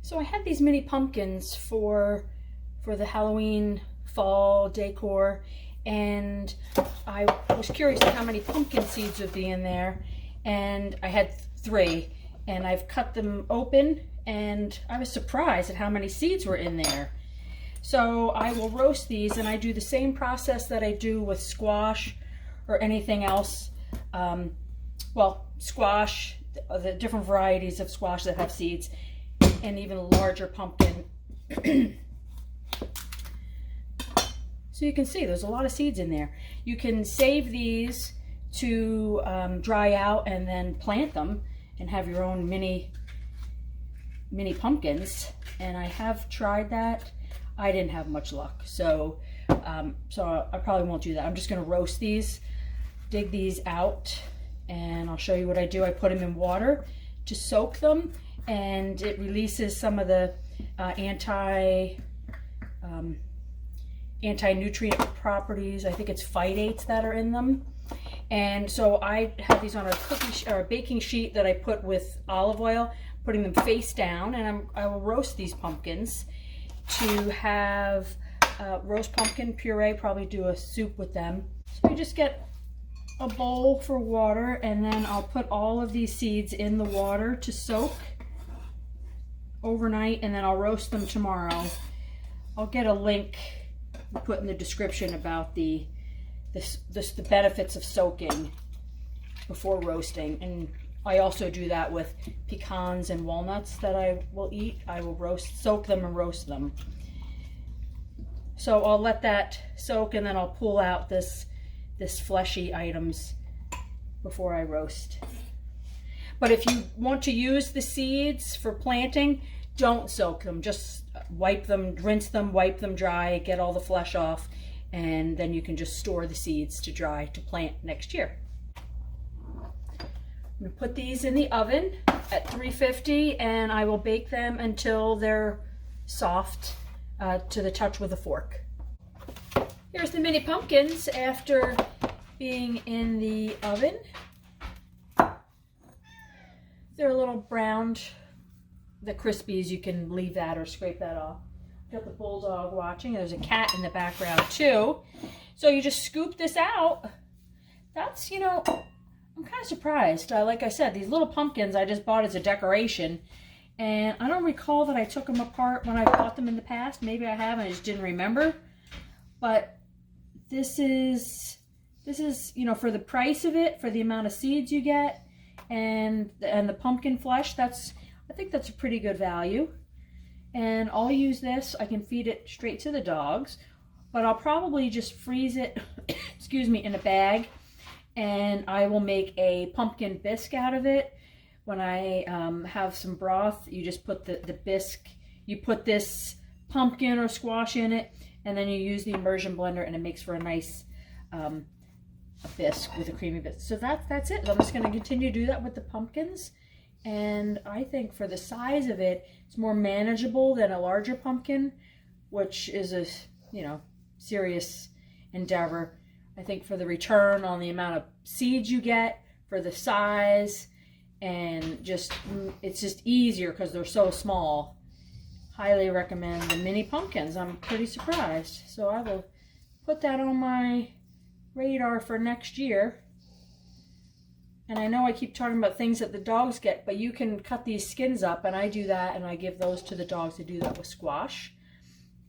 So I had these mini pumpkins for the Halloween fall decor, and I was curious how many pumpkin seeds would be in there, and I had 3, and I've cut them open, and I was surprised at how many seeds were in there. So I will roast these, and I do the same process that I do with squash or anything else. Well, squash, the different varieties of squash that have seeds, and even a larger pumpkin. So you can see there's a lot of seeds in there. You can save these to dry out and then plant them and have your own mini pumpkins. And I have tried that. I didn't have much luck, so I probably won't do that. I'm just going to roast these, dig these out, and I'll show you what I do. I put them in water to soak them, and it releases some of the anti-nutrient properties. I think it's phytates that are in them. And so I have these on a a baking sheet that I put with olive oil, putting them face down, and I will roast these pumpkins to have roast pumpkin puree, probably do a soup with them. So you just get a bowl for water, and then I'll put all of these seeds in the water to soak overnight, and then I'll roast them tomorrow. I'll get a link put in the description about the benefits of soaking before roasting. And I also do that with pecans and walnuts that I will eat. I will soak them and roast them. So I'll let that soak, and then I'll pull out this fleshy items before I roast. But if you want to use the seeds for planting, don't soak them. Just wipe them, rinse them, wipe them dry, get all the flesh off, and then you can just store the seeds to dry to plant next year. I'm going to put these in the oven at 350, and I will bake them until they're soft to the touch with a fork. Here's the mini pumpkins after being in the oven. They're a little browned. The crispies, you can leave that or scrape that off. Got the bulldog watching. There's a cat in the background too. So you just scoop this out. That's, I'm kind of surprised. Like I said, these little pumpkins I just bought as a decoration, and I don't recall that I took them apart when I bought them in the past. Maybe I have and I just didn't remember. But this is for the price of it, for the amount of seeds you get, and the pumpkin flesh, I think that's a pretty good value. And I'll use this. I can feed it straight to the dogs, but I'll probably just freeze it, excuse me, in a bag, and I will make a pumpkin bisque out of it. When I have some broth, you just put the bisque, you put this pumpkin or squash in it, and then you use the immersion blender, and it makes for a nice a bisque with a creamy bisque. So that's it. I'm just going to continue to do that with the pumpkins. And I think for the size of it, it's more manageable than a larger pumpkin, which is a, serious endeavor. I think for the return on the amount of seeds you get, for the size, and it's just easier because they're so small. Highly recommend the mini pumpkins. I'm pretty surprised. So I will put that on my radar for next year. And I know I keep talking about things that the dogs get, but you can cut these skins up, and I do that, and I give those to the dogs to do that with squash.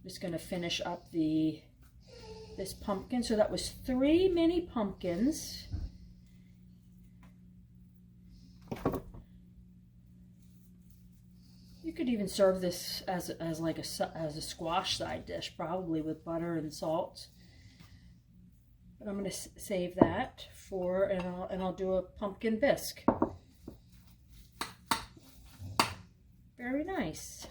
I'm just going to finish up this pumpkin. So that was 3 mini pumpkins. You could even serve this as a squash side dish, probably with butter and salt. But I'm going to save that and I'll do a pumpkin bisque. Very nice.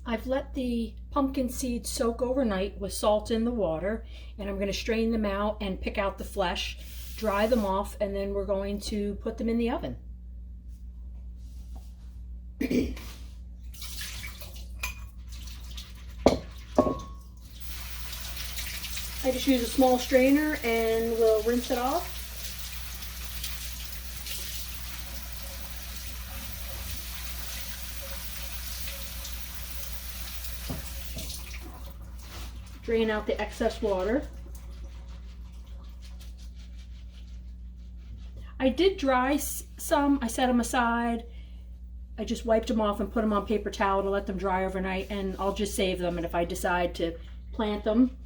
I've let the pumpkin seeds soak overnight with salt in the water, and I'm going to strain them out and pick out the flesh, dry them off, and then we're going to put them in the oven. I just use a small strainer and we'll rinse it off. Drain out the excess water. I did dry some. I set them aside. I just wiped them off and put them on paper towel to let them dry overnight, and I'll just save them. And if I decide to plant them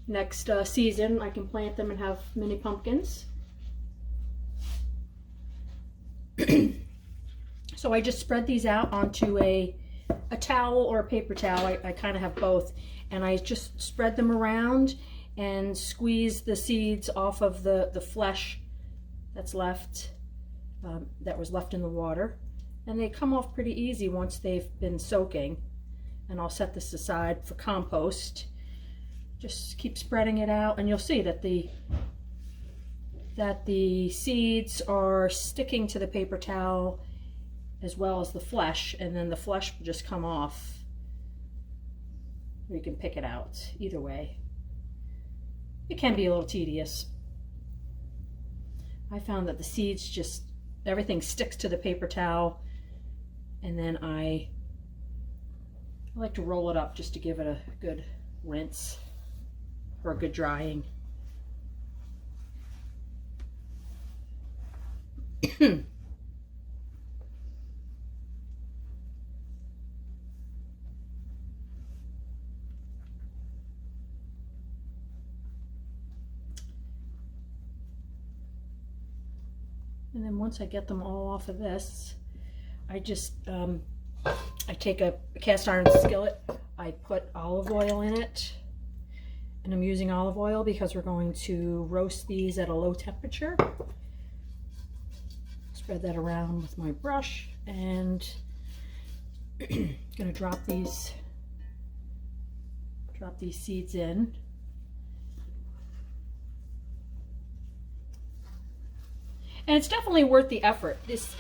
next season, I can plant them and have mini pumpkins. So I just spread these out onto a towel or a paper towel. I kind of have both. And I just spread them around and squeeze the seeds off of the flesh that's left, that was left in the water. And they come off pretty easy once they've been soaking. And I'll set this aside for compost. Just keep spreading it out, and you'll see that the seeds are sticking to the paper towel as well as the flesh, and then the flesh will just come off. Or you can pick it out. Either way. It can be a little tedious. I found that the seeds just, everything sticks to the paper towel, and then I like to roll it up just to give it a good rinse or a good drying. And then once I get them all off of this, I just, I take a cast iron skillet, I put olive oil in it, and I'm using olive oil because we're going to roast these at a low temperature. Spread that around with my brush, and I'm gonna drop these seeds in. And it's definitely worth the effort. It's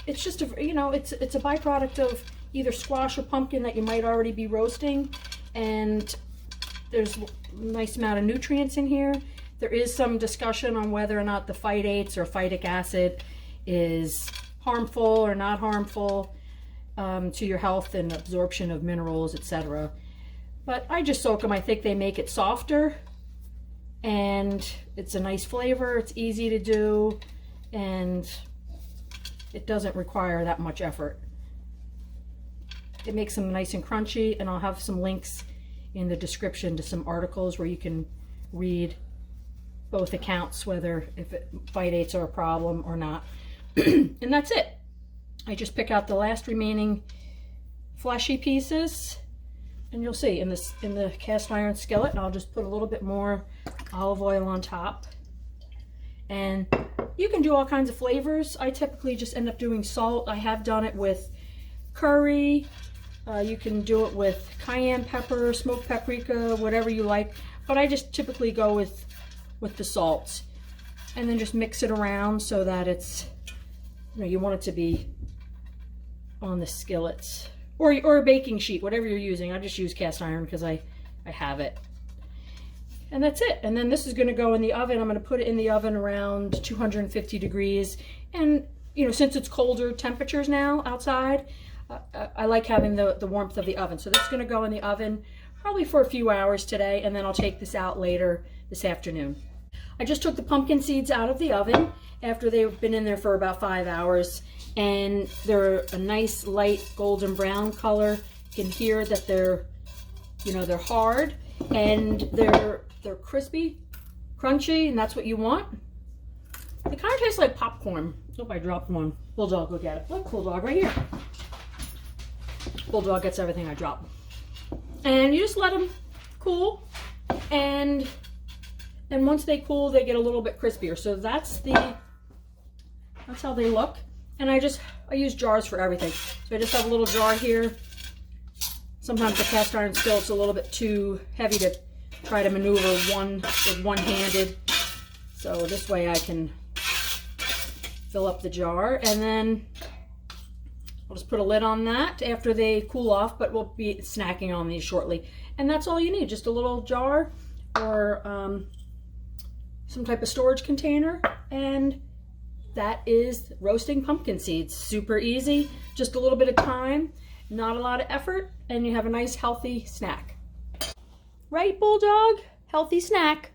just a, you know, it's a byproduct of either squash or pumpkin that you might already be roasting, and there's a nice amount of nutrients in here. There is some discussion on whether or not the phytates or phytic acid is harmful or not harmful to your health and absorption of minerals, etc. But I just soak them. I think they make it softer, and it's a nice flavor. It's easy to do, and it doesn't require that much effort. It makes them nice and crunchy, and I'll have some links in the description to some articles where you can read both accounts, whether phytates are a problem or not. And that's it. I just pick out the last remaining fleshy pieces, and you'll see in the cast iron skillet, and I'll just put a little bit more olive oil on top. And you can do all kinds of flavors. I typically just end up doing salt. I have done it with curry. You can do it with cayenne pepper, smoked paprika, whatever you like. But I just typically go with the salt, and then just mix it around so that it's, you know, you want it to be on the skillets or a baking sheet, whatever you're using. I just use cast iron because I have it. And that's it. And then this is going to go in the oven. I'm going to put it in the oven around 250 degrees. And, you know, since it's colder temperatures now outside, I like having the warmth of the oven. So this is going to go in the oven probably for a few hours today, and then I'll take this out later this afternoon. I just took the pumpkin seeds out of the oven after they've been in there for about 5 hours, and they're a nice light golden brown color. You can hear that they're, you know, they're hard, and they're crispy, crunchy, and that's what you want. They kind of taste like popcorn. Oh, I dropped one. Bulldog, go get it. Look, Bulldog right here. Bulldog gets everything I drop. And you just let them cool, and once they cool, they get a little bit crispier. So that's how they look. And I use jars for everything. So I just have a little jar here. Sometimes the cast iron skillet's a little bit too heavy to try to maneuver one-handed. So this way I can fill up the jar, and then I'll just put a lid on that after they cool off, but we'll be snacking on these shortly. And that's all you need, just a little jar or some type of storage container, and that is roasting pumpkin seeds. Super easy, just a little bit of time, not a lot of effort, and you have a nice healthy snack. Right, Bulldog? Healthy snack.